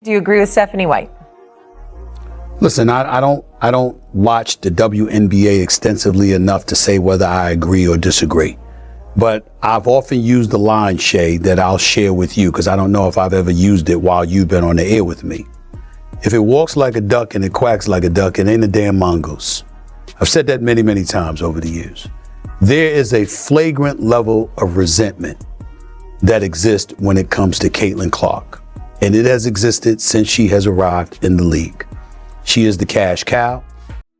Do you agree with Stephanie White? Listen, I don't watch the WNBA extensively enough to say whether I agree or disagree. But I've often used the line, Shay, that I'll share with you because I don't know if I've ever used it while you've been on the air with me. If it walks like a duck and it quacks like a duck, it ain't a damn mongoose. I've said that many, many times over the years. There is a flagrant level of resentment that exists when it comes to Caitlyn Clark. And it has existed since she has arrived in the league. She is the cash cow.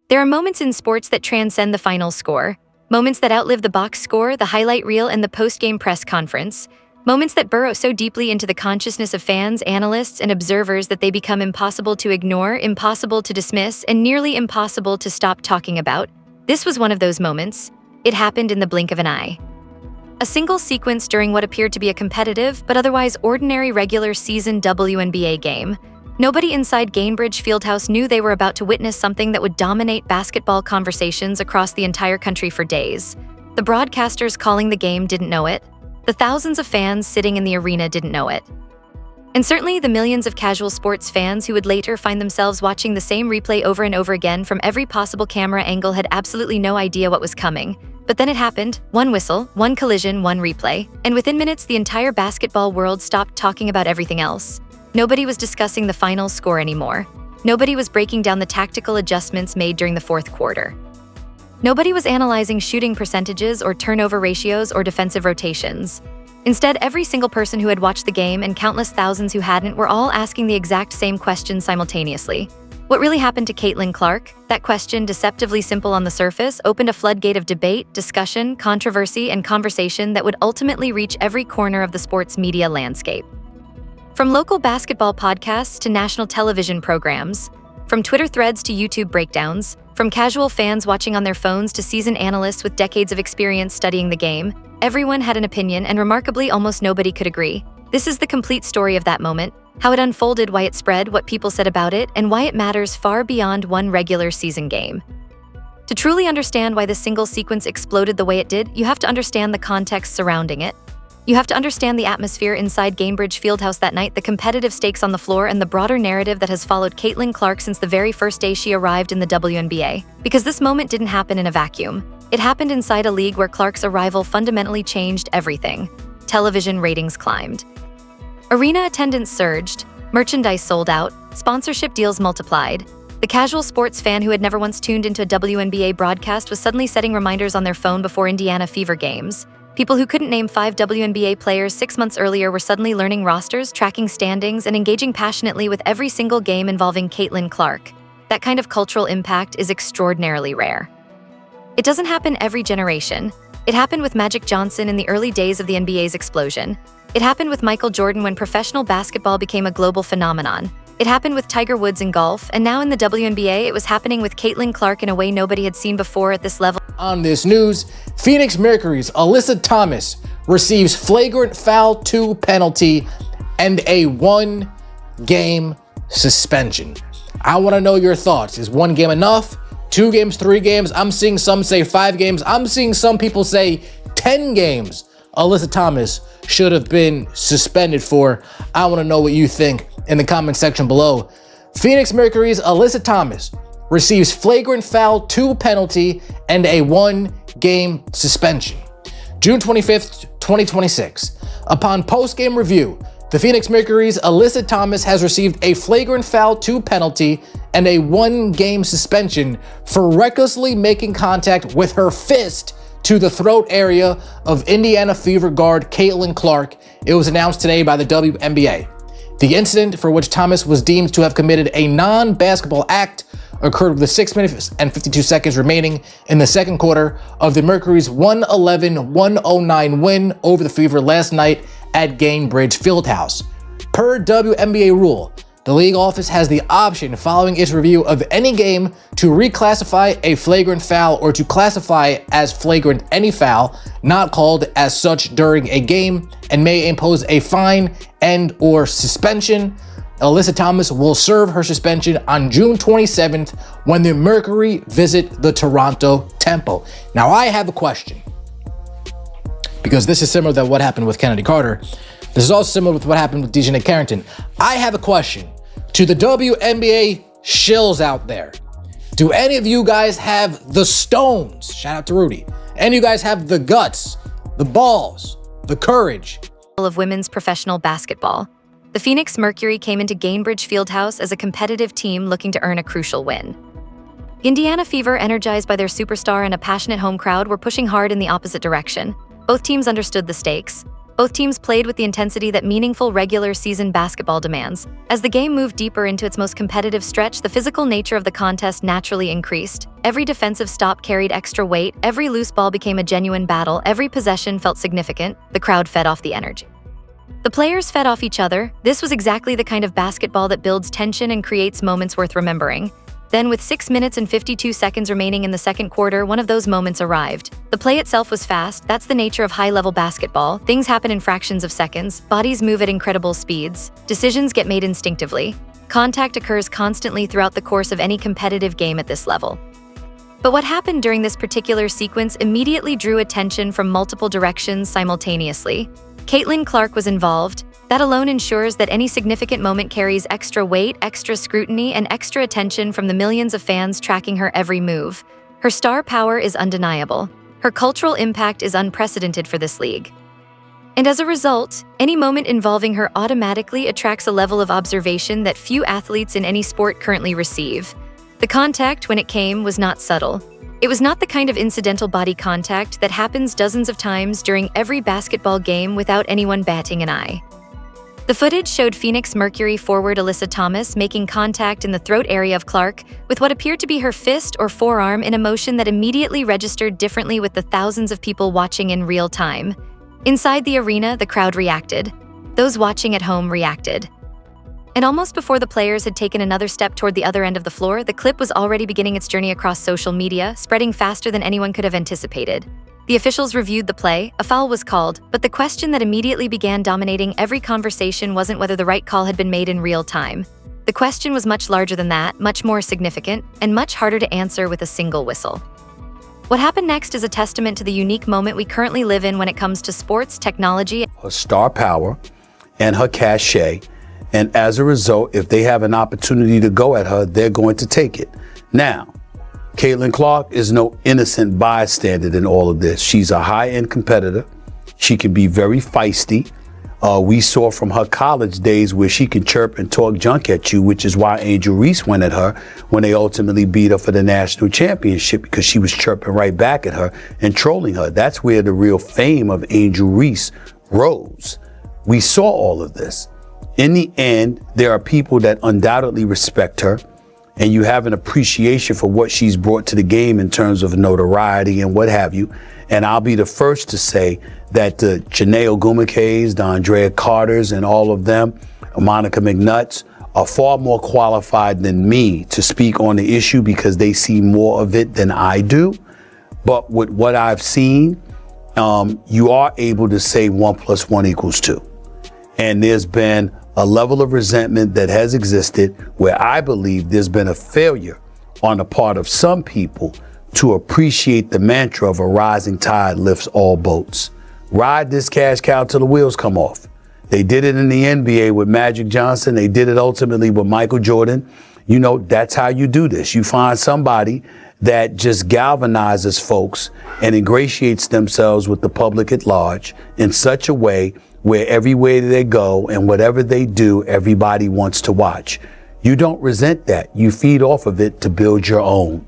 There are moments in sports that transcend the final score. Moments that outlive the box score, the highlight reel, and the post-game press conference. Moments that burrow so deeply into the consciousness of fans, analysts, and observers that they become impossible to ignore, impossible to dismiss, and nearly impossible to stop talking about. This was one of those moments. It happened in the blink of an eye. A single sequence during what appeared to be a competitive, but otherwise ordinary regular season WNBA game. Nobody inside Gainbridge Fieldhouse knew they were about to witness something that would dominate basketball conversations across the entire country for days. The broadcasters calling the game didn't know it. The thousands of fans sitting in the arena didn't know it. And certainly the millions of casual sports fans who would later find themselves watching the same replay over and over again from every possible camera angle had absolutely no idea what was coming. But then it happened. One whistle, one collision, one replay. And within minutes, the entire basketball world stopped talking about everything else. Nobody was discussing the final score anymore. Nobody was breaking down the tactical adjustments made during the fourth quarter. Nobody was analyzing shooting percentages or turnover ratios or defensive rotations. Instead, every single person who had watched the game and countless thousands who hadn't were all asking the exact same question simultaneously. What really happened to Caitlyn Clark? That question, deceptively simple on the surface, opened a floodgate of debate, discussion, controversy, and conversation that would ultimately reach every corner of the sports media landscape. From local basketball podcasts to national television programs, from Twitter threads to YouTube breakdowns, from casual fans watching on their phones to seasoned analysts with decades of experience studying the game, everyone had an opinion, and remarkably, almost nobody could agree. This is the complete story of that moment, how it unfolded, why it spread, what people said about it, and why it matters far beyond one regular season game. To truly understand why this single sequence exploded the way it did, you have to understand the context surrounding it. You have to understand the atmosphere inside Gainbridge Fieldhouse that night, the competitive stakes on the floor, and the broader narrative that has followed Caitlyn Clark since the very first day she arrived in the WNBA. Because this moment didn't happen in a vacuum. It happened inside a league where Clark's arrival fundamentally changed everything. Television ratings climbed. Arena attendance surged, merchandise sold out, sponsorship deals multiplied. The casual sports fan who had never once tuned into a WNBA broadcast was suddenly setting reminders on their phone before Indiana Fever games. People who couldn't name 5 WNBA players 6 months earlier were suddenly learning rosters, tracking standings, and engaging passionately with every single game involving Caitlyn Clark. That kind of cultural impact is extraordinarily rare. It doesn't happen every generation. It happened with Magic Johnson in the early days of the NBA's explosion. It happened with Michael Jordan when professional basketball became a global phenomenon. It happened with Tiger Woods in golf, and now in the WNBA, it was happening with Caitlyn Clark in a way nobody had seen before at this level. On this news, Phoenix Mercury's Alyssa Thomas receives flagrant foul 2 penalty and a 1-game suspension. I want to know your thoughts. Is 1 game enough? 2 games, 3 games? I'm seeing some say 5 games. I'm seeing some people say 10 games. Alyssa Thomas should have been suspended for. I want to know what you think in the comment section below. Phoenix Mercury's Alyssa Thomas receives flagrant foul 2 penalty and a 1-game suspension. June 25th, 2026. Upon post-game review, the Phoenix Mercury's Alyssa Thomas has received a flagrant foul 2 penalty and a 1-game suspension for recklessly making contact with her fist to the throat area of Indiana Fever guard Caitlyn Clark. It was announced today by the WNBA. The incident, for which Thomas was deemed to have committed a non-basketball act, occurred with 6 minutes and 52 seconds remaining in the second quarter of the Mercury's 111-109 win over the Fever last night at Gainbridge Fieldhouse. Per WNBA rule, the league office has the option following its review of any game to reclassify a flagrant foul or to classify as flagrant any foul not called as such during a game and may impose a fine and or suspension. Alyssa Thomas will serve her suspension on June 27th when the Mercury visit the Toronto Temple. Now I have a question, because this is similar to what happened with Kennedy Carter. This is also similar with what happened with DeJounte Carrington. I have a question. to the WNBA shills out there, do any of you guys have the stones? Shout out to Rudy. Any of you guys have the guts, the balls, the courage? Of women's professional basketball. The Phoenix Mercury came into Gainbridge Fieldhouse as a competitive team looking to earn a crucial win. Indiana Fever, energized by their superstar and a passionate home crowd, were pushing hard in the opposite direction. Both teams understood the stakes. Both teams played with the intensity that meaningful regular season basketball demands. As the game moved deeper into its most competitive stretch, the physical nature of the contest naturally increased. Every defensive stop carried extra weight, every loose ball became a genuine battle, every possession felt significant. The crowd fed off the energy. The players fed off each other. This was exactly the kind of basketball that builds tension and creates moments worth remembering. Then, with 6 minutes and 52 seconds remaining in the second quarter, one of those moments arrived. The play itself was fast. That's the nature of high-level basketball. Things happen in fractions of seconds. Bodies move at incredible speeds. Decisions get made instinctively. Contact occurs constantly throughout the course of any competitive game at this level. But what happened during this particular sequence immediately drew attention from multiple directions simultaneously. Caitlyn Clark was involved. That alone ensures that any significant moment carries extra weight, extra scrutiny, and extra attention from the millions of fans tracking her every move. Her star power is undeniable. Her cultural impact is unprecedented for this league. And as a result, any moment involving her automatically attracts a level of observation that few athletes in any sport currently receive. The contact, when it came, was not subtle. It was not the kind of incidental body contact that happens dozens of times during every basketball game without anyone batting an eye. The footage showed Phoenix Mercury forward Alyssa Thomas making contact in the throat area of Clark with what appeared to be her fist or forearm, in a motion that immediately registered differently with the thousands of people watching in real time. Inside the arena, the crowd reacted. Those watching at home reacted. And almost before the players had taken another step toward the other end of the floor, the clip was already beginning its journey across social media, spreading faster than anyone could have anticipated. The officials reviewed the play, a foul was called, but the question that immediately began dominating every conversation wasn't whether the right call had been made in real time. The question was much larger than that, much more significant, and much harder to answer with a single whistle. What happened next is a testament to the unique moment we currently live in when it comes to sports, technology, her star power and her cachet. And as a result, if they have an opportunity to go at her, they're going to take it. Now, Caitlyn Clark is no innocent bystander in all of this. She's a high-end competitor. She can be very feisty. We saw from her college days where she can chirp and talk junk at you, which is why Angel Reese went at her when they ultimately beat her for the national championship, because she was chirping right back at her and trolling her. That's where the real fame of Angel Reese rose. We saw all of this. In the end, there are people that undoubtedly respect her, and you have an appreciation for what she's brought to the game in terms of notoriety and what have you. And I'll be the first to say that the Janae Ogumike's, the Andrea Carters, and all of them, Monica McNutts, are far more qualified than me to speak on the issue because they see more of it than I do. But with what I've seen, you are able to say 1 + 1 = 2. And there's been a level of resentment that has existed where I believe there's been a failure on the part of some people to appreciate the mantra of a rising tide lifts all boats. Ride this cash cow till the wheels come off. They did it in the NBA with Magic Johnson. They did it ultimately with Michael Jordan. You know, that's how you do this. You find somebody that just galvanizes folks and ingratiates themselves with the public at large in such a way where everywhere they go and whatever they do, everybody wants to watch. You don't resent that. You feed off of it to build your own.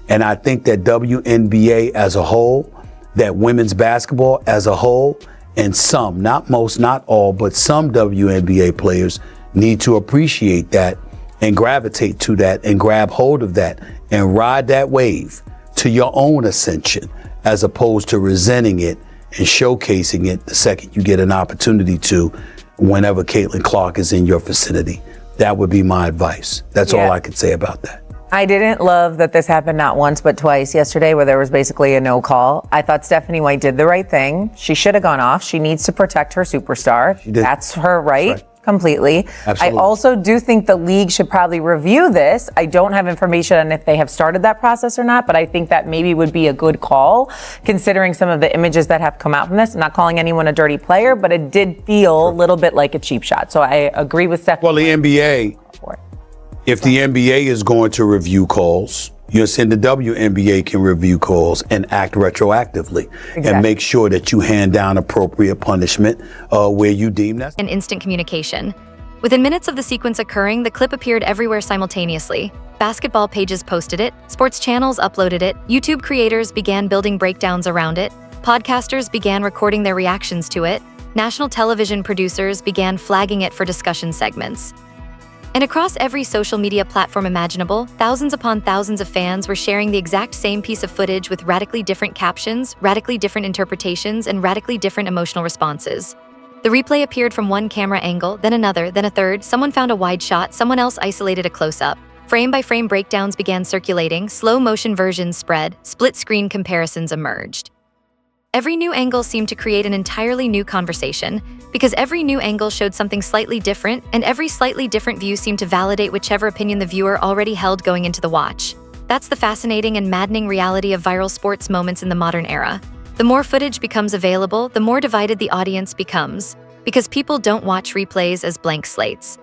And I think that WNBA as a whole, that women's basketball as a whole, and some, not most, not all, but some WNBA players need to appreciate that and gravitate to that and grab hold of that and ride that wave to your own ascension, as opposed to resenting it and showcasing it the second you get an opportunity to, whenever Caitlyn Clark is in your vicinity. That would be my advice. That's all I could say about that. I didn't love that this happened not once but twice yesterday, where there was basically a no call. I thought Stephanie White did the right thing. She should have gone off. She needs to protect her superstar. She did. That's her right. That's right. Completely. Absolutely. I also do think the league should probably review this. I don't have information on if they have started that process or not, but I think that maybe would be a good call, considering some of the images that have come out from this. I'm not calling anyone a dirty player, but it did feel a little bit like a cheap shot. So I agree with Stephanie. Well, the NBA, If the NBA is going to review calls, you're saying the WNBA can review calls and act retroactively and make sure that you hand down appropriate punishment where you deem that. And instant communication. Within minutes of the sequence occurring, the clip appeared everywhere simultaneously. Basketball pages posted it, sports channels uploaded it, YouTube creators began building breakdowns around it, podcasters began recording their reactions to it, national television producers began flagging it for discussion segments. And across every social media platform imaginable, thousands upon thousands of fans were sharing the exact same piece of footage with radically different captions, radically different interpretations, and radically different emotional responses. The replay appeared from one camera angle, then another, then a third. Someone found a wide shot, someone else isolated a close-up. Frame-by-frame breakdowns began circulating, slow-motion versions spread, split-screen comparisons emerged. Every new angle seemed to create an entirely new conversation, because every new angle showed something slightly different, and every slightly different view seemed to validate whichever opinion the viewer already held going into the watch. That's the fascinating and maddening reality of viral sports moments in the modern era. The more footage becomes available, the more divided the audience becomes, because people don't watch replays as blank slates.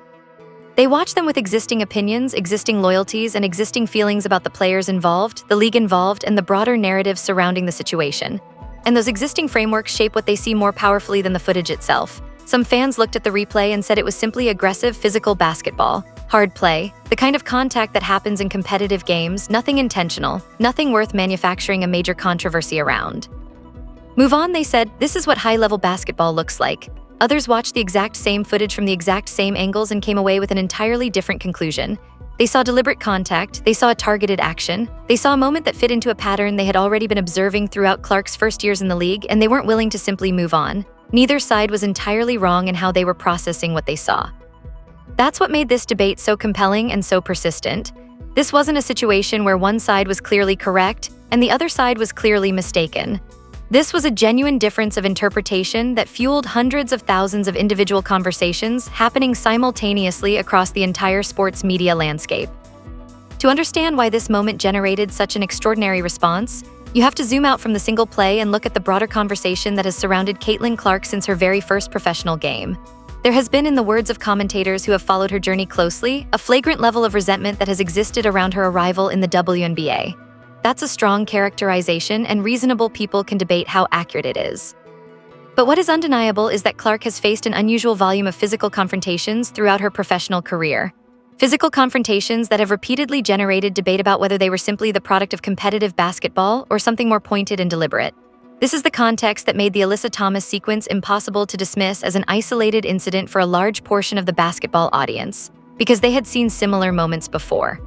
They watch them with existing opinions, existing loyalties, and existing feelings about the players involved, the league involved, and the broader narrative surrounding the situation. And those existing frameworks shape what they see more powerfully than the footage itself. Some fans looked at the replay and said it was simply aggressive physical basketball, hard play, the kind of contact that happens in competitive games, nothing intentional, nothing worth manufacturing a major controversy around. Move on, they said, this is what high-level basketball looks like. Others watched the exact same footage from the exact same angles and came away with an entirely different conclusion. They saw deliberate contact, they saw a targeted action, they saw a moment that fit into a pattern they had already been observing throughout Clark's first years in the league, and they weren't willing to simply move on. Neither side was entirely wrong in how they were processing what they saw. That's what made this debate so compelling and so persistent. This wasn't a situation where one side was clearly correct and the other side was clearly mistaken. This was a genuine difference of interpretation that fueled hundreds of thousands of individual conversations happening simultaneously across the entire sports media landscape. To understand why this moment generated such an extraordinary response, you have to zoom out from the single play and look at the broader conversation that has surrounded Caitlyn Clark since her very first professional game. There has been, in the words of commentators who have followed her journey closely, a flagrant level of resentment that has existed around her arrival in the WNBA. That's a strong characterization, and reasonable people can debate how accurate it is. But what is undeniable is that Clark has faced an unusual volume of physical confrontations throughout her professional career. Physical confrontations that have repeatedly generated debate about whether they were simply the product of competitive basketball or something more pointed and deliberate. This is the context that made the Alyssa Thomas sequence impossible to dismiss as an isolated incident for a large portion of the basketball audience, because they had seen similar moments before.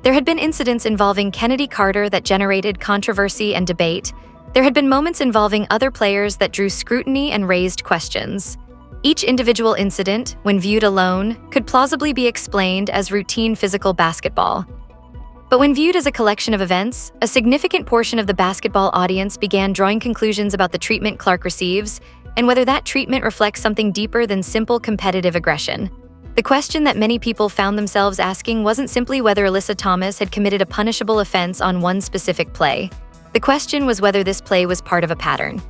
There had been incidents involving Kennedy Carter that generated controversy and debate. There had been moments involving other players that drew scrutiny and raised questions. Each individual incident, when viewed alone, could plausibly be explained as routine physical basketball. But when viewed as a collection of events, a significant portion of the basketball audience began drawing conclusions about the treatment Clark receives and whether that treatment reflects something deeper than simple competitive aggression. The question that many people found themselves asking wasn't simply whether Alyssa Thomas had committed a punishable offense on one specific play. The question was whether this play was part of a pattern.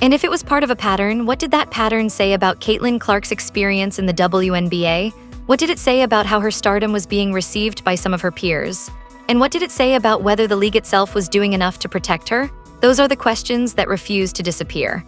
And if it was part of a pattern, what did that pattern say about Caitlyn Clark's experience in the WNBA? What did it say about how her stardom was being received by some of her peers? And what did it say about whether the league itself was doing enough to protect her? Those are the questions that refused to disappear.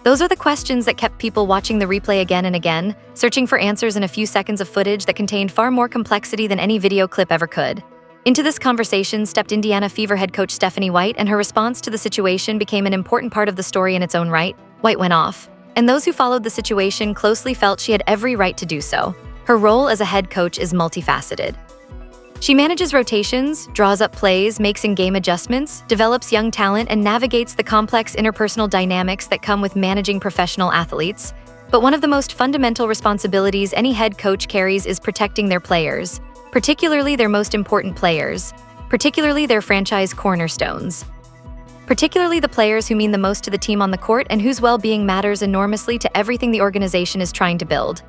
Those are the questions that kept people watching the replay again and again, searching for answers in a few seconds of footage that contained far more complexity than any video clip ever could. Into this conversation stepped Indiana Fever head coach Stephanie White, and her response to the situation became an important part of the story in its own right. White went off, and those who followed the situation closely felt she had every right to do so. Her role as a head coach is multifaceted. She manages rotations, draws up plays, makes in-game adjustments, develops young talent, and navigates the complex interpersonal dynamics that come with managing professional athletes. But one of the most fundamental responsibilities any head coach carries is protecting their players, particularly their most important players, particularly their franchise cornerstones, particularly the players who mean the most to the team on the court and whose well-being matters enormously to everything the organization is trying to build.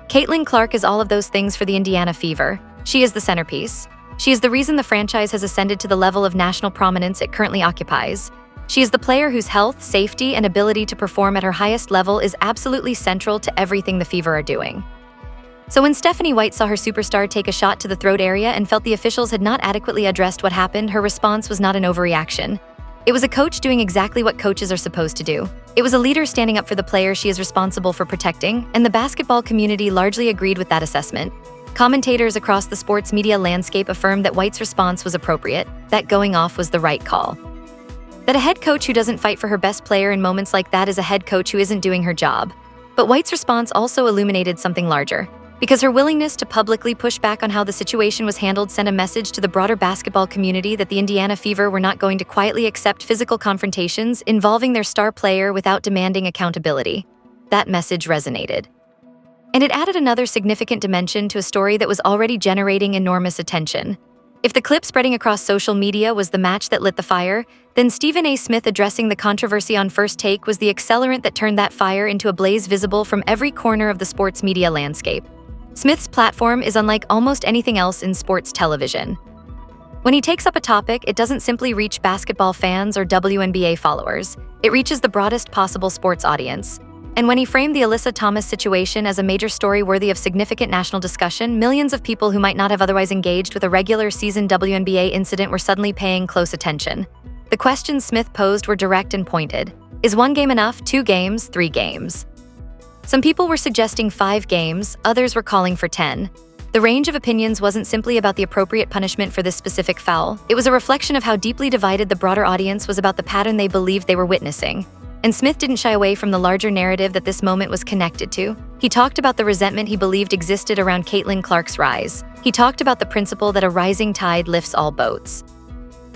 Caitlyn Clark is all of those things for the Indiana Fever. She is the centerpiece. She is the reason the franchise has ascended to the level of national prominence it currently occupies. She is the player whose health, safety, and ability to perform at her highest level is absolutely central to everything the Fever are doing. So when Stephanie White saw her superstar take a shot to the throat area and felt the officials had not adequately addressed what happened, her response was not an overreaction. It was a coach doing exactly what coaches are supposed to do. It was a leader standing up for the player she is responsible for protecting, and the basketball community largely agreed with that assessment. Commentators across the sports media landscape affirmed that White's response was appropriate, that going off was the right call. That a head coach who doesn't fight for her best player in moments like that is a head coach who isn't doing her job. But White's response also illuminated something larger, because her willingness to publicly push back on how the situation was handled sent a message to the broader basketball community that the Indiana Fever were not going to quietly accept physical confrontations involving their star player without demanding accountability. That message resonated. And it added another significant dimension to a story that was already generating enormous attention. If the clip spreading across social media was the match that lit the fire, then Stephen A. Smith addressing the controversy on First Take was the accelerant that turned that fire into a blaze visible from every corner of the sports media landscape. Smith's platform is unlike almost anything else in sports television. When he takes up a topic, it doesn't simply reach basketball fans or WNBA followers. It reaches the broadest possible sports audience. And when he framed the Alyssa Thomas situation as a major story worthy of significant national discussion, millions of people who might not have otherwise engaged with a regular season WNBA incident were suddenly paying close attention. The questions Smith posed were direct and pointed. Is 1 game enough? 2 games? 3 games? Some people were suggesting 5 games, others were calling for 10. The range of opinions wasn't simply about the appropriate punishment for this specific foul. It was a reflection of how deeply divided the broader audience was about the pattern they believed they were witnessing. And Smith didn't shy away from the larger narrative that this moment was connected to. He talked about the resentment he believed existed around Caitlyn Clark's rise. He talked about the principle that a rising tide lifts all boats.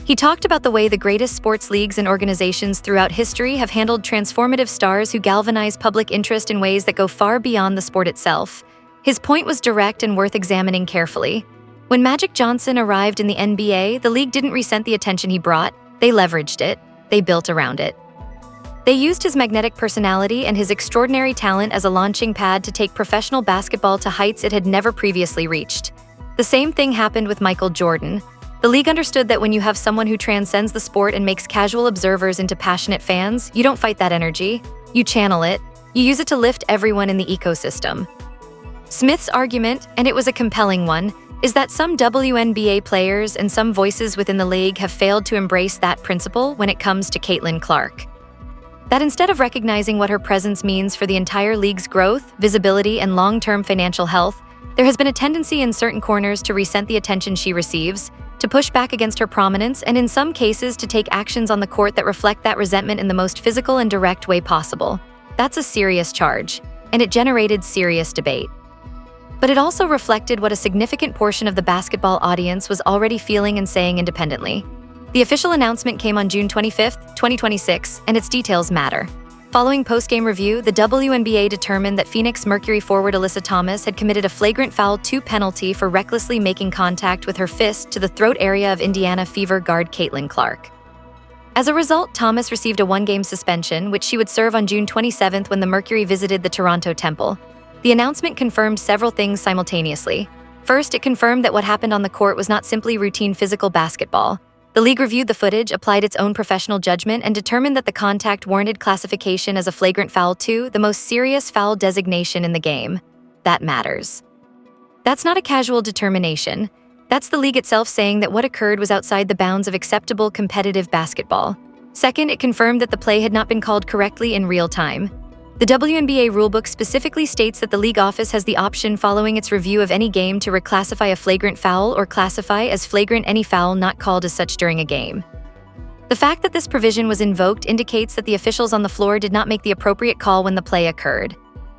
He talked about the way the greatest sports leagues and organizations throughout history have handled transformative stars who galvanize public interest in ways that go far beyond the sport itself. His point was direct and worth examining carefully. When Magic Johnson arrived in the NBA, the league didn't resent the attention he brought. They leveraged it. They built around it. They used his magnetic personality and his extraordinary talent as a launching pad to take professional basketball to heights it had never previously reached. The same thing happened with Michael Jordan. The league understood that when you have someone who transcends the sport and makes casual observers into passionate fans, you don't fight that energy. You channel it. You use it to lift everyone in the ecosystem. Smith's argument, and it was a compelling one, is that some WNBA players and some voices within the league have failed to embrace that principle when it comes to Caitlyn Clark. That instead of recognizing what her presence means for the entire league's growth, visibility, and long-term financial health, there has been a tendency in certain corners to resent the attention she receives, to push back against her prominence, and in some cases to take actions on the court that reflect that resentment in the most physical and direct way possible. That's a serious charge, and it generated serious debate. But it also reflected what a significant portion of the basketball audience was already feeling and saying independently. The official announcement came on June 25, 2026, and its details matter. Following post-game review, the WNBA determined that Phoenix Mercury forward Alyssa Thomas had committed a Flagrant Foul 2 penalty for recklessly making contact with her fist to the throat area of Indiana Fever guard Caitlyn Clark. As a result, Thomas received a 1-game suspension, which she would serve on June 27th when the Mercury visited the Toronto Temple. The announcement confirmed several things simultaneously. First, it confirmed that what happened on the court was not simply routine physical basketball. The league reviewed the footage, applied its own professional judgment, and determined that the contact warranted classification as a Flagrant Foul 2, the most serious foul designation in the game. That matters. That's not a casual determination. That's the league itself saying that what occurred was outside the bounds of acceptable competitive basketball. Second, it confirmed that the play had not been called correctly in real time. The WNBA rulebook specifically states that the league office has the option following its review of any game to reclassify a flagrant foul or classify as flagrant any foul not called as such during a game. The fact that this provision was invoked indicates that the officials on the floor did not make the appropriate call when the play occurred.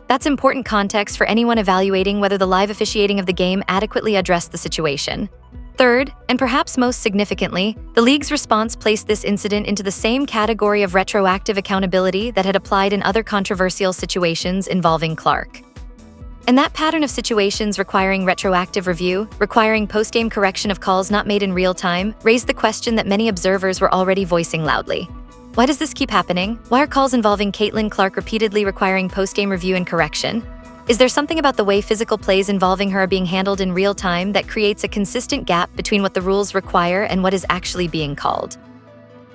That's important context for anyone evaluating whether the live officiating of the game adequately addressed the situation. Third, and perhaps most significantly, the league's response placed this incident into the same category of retroactive accountability that had applied in other controversial situations involving Clark. And that pattern of situations requiring retroactive review, requiring post-game correction of calls not made in real time, raised the question that many observers were already voicing loudly. Why does this keep happening? Why are calls involving Caitlyn Clark repeatedly requiring post-game review and correction? Is there something about the way physical plays involving her are being handled in real time that creates a consistent gap between what the rules require and what is actually being called?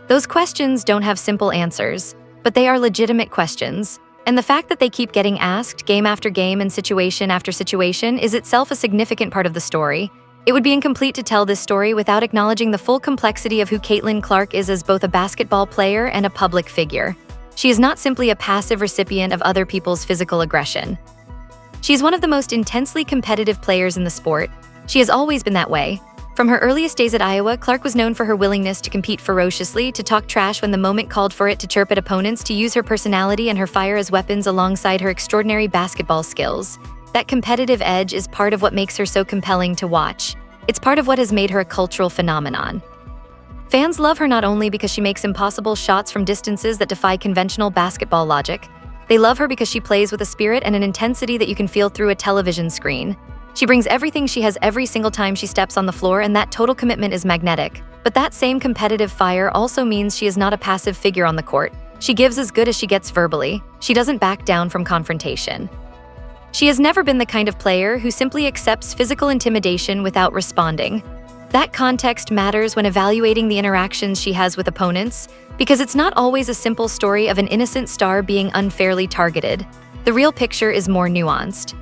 Those questions don't have simple answers, but they are legitimate questions. And the fact that they keep getting asked game after game and situation after situation is itself a significant part of the story. It would be incomplete to tell this story without acknowledging the full complexity of who Caitlyn Clark is as both a basketball player and a public figure. She is not simply a passive recipient of other people's physical aggression. She is one of the most intensely competitive players in the sport. She has always been that way. From her earliest days at Iowa, Clark was known for her willingness to compete ferociously, to talk trash when the moment called for it, to chirp at opponents, to use her personality and her fire as weapons alongside her extraordinary basketball skills. That competitive edge is part of what makes her so compelling to watch. It's part of what has made her a cultural phenomenon. Fans love her not only because she makes impossible shots from distances that defy conventional basketball logic. They love her because she plays with a spirit and an intensity that you can feel through a television screen. She brings everything she has every single time she steps on the floor, and that total commitment is magnetic. But that same competitive fire also means she is not a passive figure on the court. She gives as good as she gets verbally. She doesn't back down from confrontation. She has never been the kind of player who simply accepts physical intimidation without responding. That context matters when evaluating the interactions she has with opponents, because it's not always a simple story of an innocent star being unfairly targeted. The real picture is more nuanced.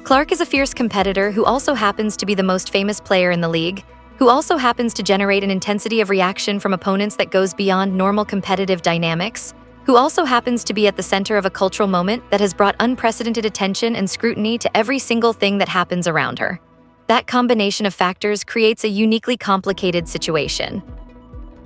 Clark is a fierce competitor who also happens to be the most famous player in the league, who also happens to generate an intensity of reaction from opponents that goes beyond normal competitive dynamics, who also happens to be at the center of a cultural moment that has brought unprecedented attention and scrutiny to every single thing that happens around her. That combination of factors creates a uniquely complicated situation.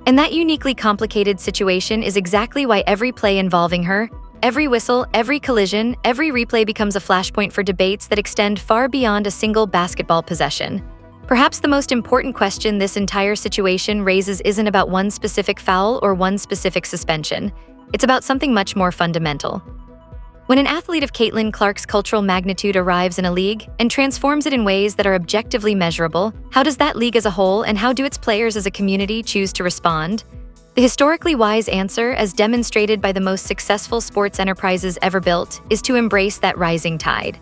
And that uniquely complicated situation is exactly why every play involving her, every whistle, every collision, every replay becomes a flashpoint for debates that extend far beyond a single basketball possession. Perhaps the most important question this entire situation raises isn't about one specific foul or one specific suspension. It's about something much more fundamental. When an athlete of Caitlyn Clark's cultural magnitude arrives in a league and transforms it in ways that are objectively measurable, how does that league as a whole and how do its players as a community choose to respond? The historically wise answer, as demonstrated by the most successful sports enterprises ever built, is to embrace that rising tide.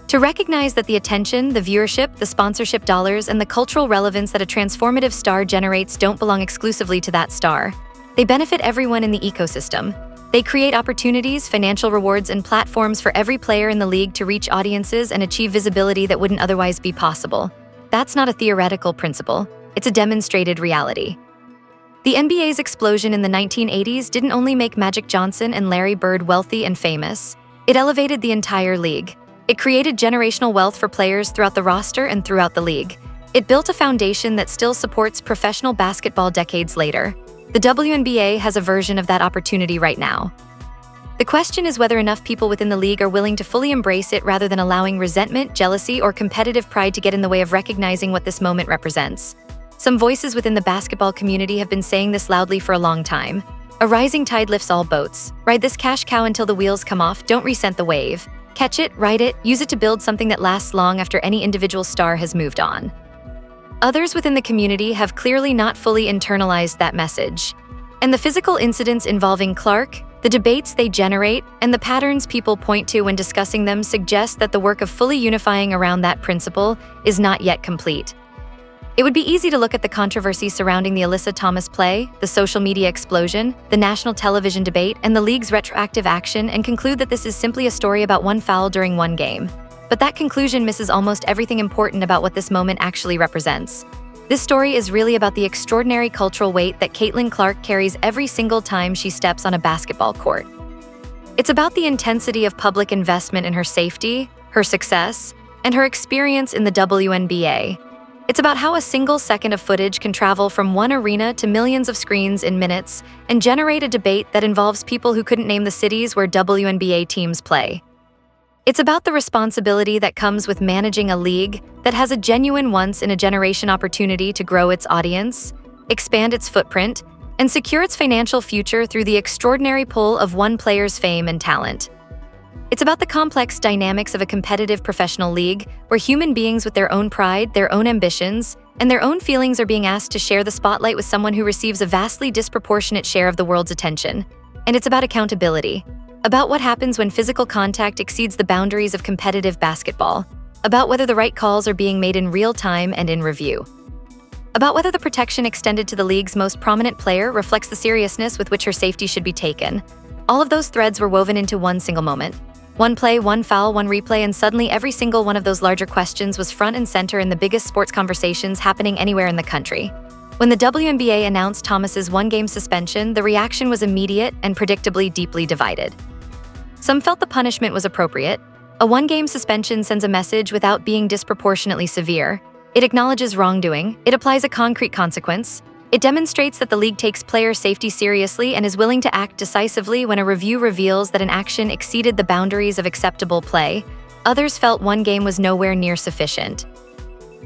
To recognize that the attention, the viewership, the sponsorship dollars, and the cultural relevance that a transformative star generates don't belong exclusively to that star. They benefit everyone in the ecosystem. They create opportunities, financial rewards, and platforms for every player in the league to reach audiences and achieve visibility that wouldn't otherwise be possible. That's not a theoretical principle. It's a demonstrated reality. The NBA's explosion in the 1980s didn't only make Magic Johnson and Larry Bird wealthy and famous, it elevated the entire league. It created generational wealth for players throughout the roster and throughout the league. It built a foundation that still supports professional basketball decades later. The WNBA has a version of that opportunity right now. The question is whether enough people within the league are willing to fully embrace it rather than allowing resentment, jealousy, or competitive pride to get in the way of recognizing what this moment represents. Some voices within the basketball community have been saying this loudly for a long time. A rising tide lifts all boats. Ride this cash cow until the wheels come off, don't resent the wave. Catch it, ride it, use it to build something that lasts long after any individual star has moved on. Others within the community have clearly not fully internalized that message. And the physical incidents involving Clark, the debates they generate, and the patterns people point to when discussing them suggest that the work of fully unifying around that principle is not yet complete. It would be easy to look at the controversy surrounding the Alyssa Thomas play, the social media explosion, the national television debate, and the league's retroactive action and conclude that this is simply a story about one foul during one game. But that conclusion misses almost everything important about what this moment actually represents. This story is really about the extraordinary cultural weight that Caitlyn Clark carries every single time she steps on a basketball court. It's about the intensity of public investment in her safety, her success, and her experience in the WNBA. It's about how a single second of footage can travel from one arena to millions of screens in minutes and generate a debate that involves people who couldn't name the cities where WNBA teams play. It's about the responsibility that comes with managing a league that has a genuine once-in-a-generation opportunity to grow its audience, expand its footprint, and secure its financial future through the extraordinary pull of one player's fame and talent. It's about the complex dynamics of a competitive professional league where human beings with their own pride, their own ambitions, and their own feelings are being asked to share the spotlight with someone who receives a vastly disproportionate share of the world's attention. And it's about accountability, about what happens when physical contact exceeds the boundaries of competitive basketball, about whether the right calls are being made in real time and in review, about whether the protection extended to the league's most prominent player reflects the seriousness with which her safety should be taken, All of those threads were woven into one single moment. One play, one foul, one replay, and suddenly every single one of those larger questions was front and center in the biggest sports conversations happening anywhere in the country. When the WNBA announced Thomas's one-game suspension, the reaction was immediate and predictably deeply divided. Some felt the punishment was appropriate. A one-game suspension sends a message without being disproportionately severe. It acknowledges wrongdoing. It applies a concrete consequence. It demonstrates that the league takes player safety seriously and is willing to act decisively when a review reveals that an action exceeded the boundaries of acceptable play. Others felt one game was nowhere near sufficient.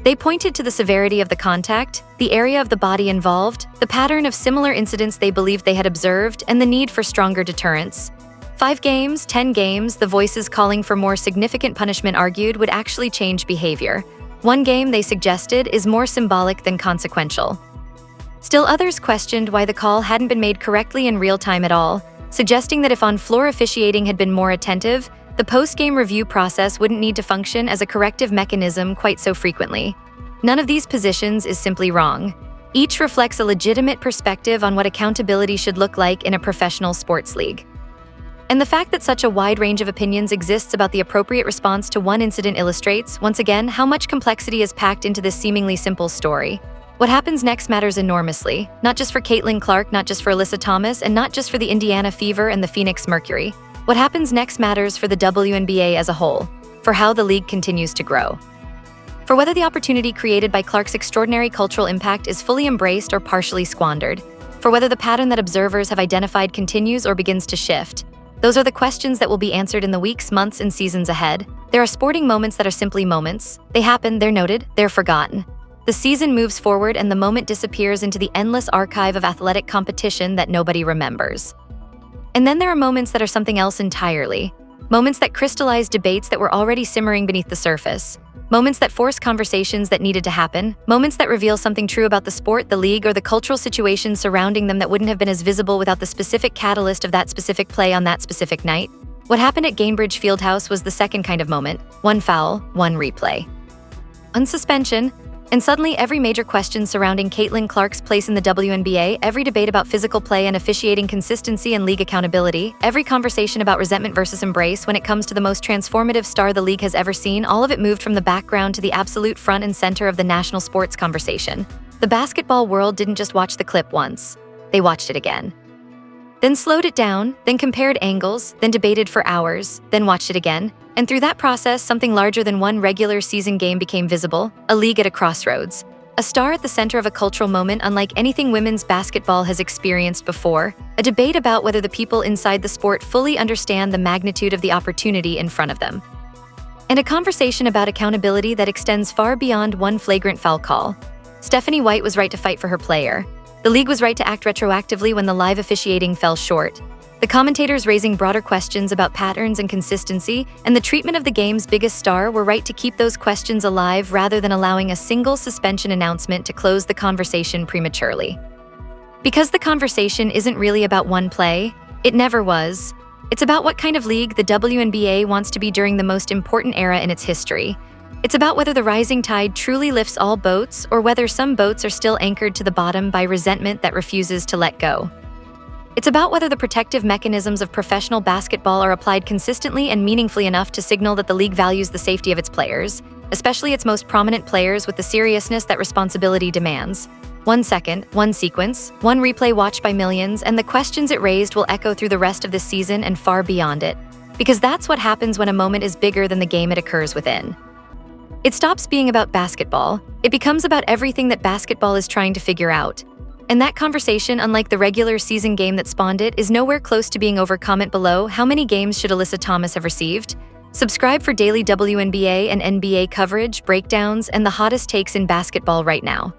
They pointed to the severity of the contact, the area of the body involved, the pattern of similar incidents they believed they had observed, and the need for stronger deterrence. 5 games, 10 games, the voices calling for more significant punishment argued would actually change behavior. One game, they suggested, is more symbolic than consequential. Still others questioned why the call hadn't been made correctly in real time at all, suggesting that if on-floor officiating had been more attentive, the post-game review process wouldn't need to function as a corrective mechanism quite so frequently. None of these positions is simply wrong. Each reflects a legitimate perspective on what accountability should look like in a professional sports league. And the fact that such a wide range of opinions exists about the appropriate response to one incident illustrates, once again, how much complexity is packed into this seemingly simple story. What happens next matters enormously, not just for Caitlyn Clark, not just for Alyssa Thomas, and not just for the Indiana Fever and the Phoenix Mercury. What happens next matters for the WNBA as a whole, for how the league continues to grow. For whether the opportunity created by Clark's extraordinary cultural impact is fully embraced or partially squandered. For whether the pattern that observers have identified continues or begins to shift. Those are the questions that will be answered in the weeks, months, and seasons ahead. There are sporting moments that are simply moments. They happen, they're noted, they're forgotten. The season moves forward and the moment disappears into the endless archive of athletic competition that nobody remembers. And then there are moments that are something else entirely. Moments that crystallize debates that were already simmering beneath the surface. Moments that force conversations that needed to happen. Moments that reveal something true about the sport, the league, or the cultural situations surrounding them that wouldn't have been as visible without the specific catalyst of that specific play on that specific night. What happened at Gainbridge Fieldhouse was the second kind of moment. One foul, one replay. Unsuspension. And suddenly every major question surrounding Caitlyn Clark's place in the WNBA, every debate about physical play and officiating consistency and league accountability, every conversation about resentment versus embrace when it comes to the most transformative star the league has ever seen, all of it moved from the background to the absolute front and center of the national sports conversation. The basketball world didn't just watch the clip once, they watched it again. Then slowed it down, then compared angles, then debated for hours, then watched it again. And through that process, something larger than one regular season game became visible, a league at a crossroads. A star at the center of a cultural moment unlike anything women's basketball has experienced before, a debate about whether the people inside the sport fully understand the magnitude of the opportunity in front of them. And a conversation about accountability that extends far beyond one flagrant foul call. Stephanie White was right to fight for her player. The league was right to act retroactively when the live officiating fell short. The commentators raising broader questions about patterns and consistency, and the treatment of the game's biggest star were right to keep those questions alive rather than allowing a single suspension announcement to close the conversation prematurely. Because the conversation isn't really about one play, it never was. It's about what kind of league the WNBA wants to be during the most important era in its history. It's about whether the rising tide truly lifts all boats or whether some boats are still anchored to the bottom by resentment that refuses to let go. It's about whether the protective mechanisms of professional basketball are applied consistently and meaningfully enough to signal that the league values the safety of its players, especially its most prominent players, with the seriousness that responsibility demands. 1 second, one sequence, one replay watched by millions, and the questions it raised will echo through the rest of this season and far beyond it. Because that's what happens when a moment is bigger than the game it occurs within. It stops being about basketball. It becomes about everything that basketball is trying to figure out. And that conversation, unlike the regular season game that spawned it, is nowhere close to being over. Comment below, how many games should Alyssa Thomas have received? Subscribe for daily WNBA and NBA coverage, breakdowns, and the hottest takes in basketball right now.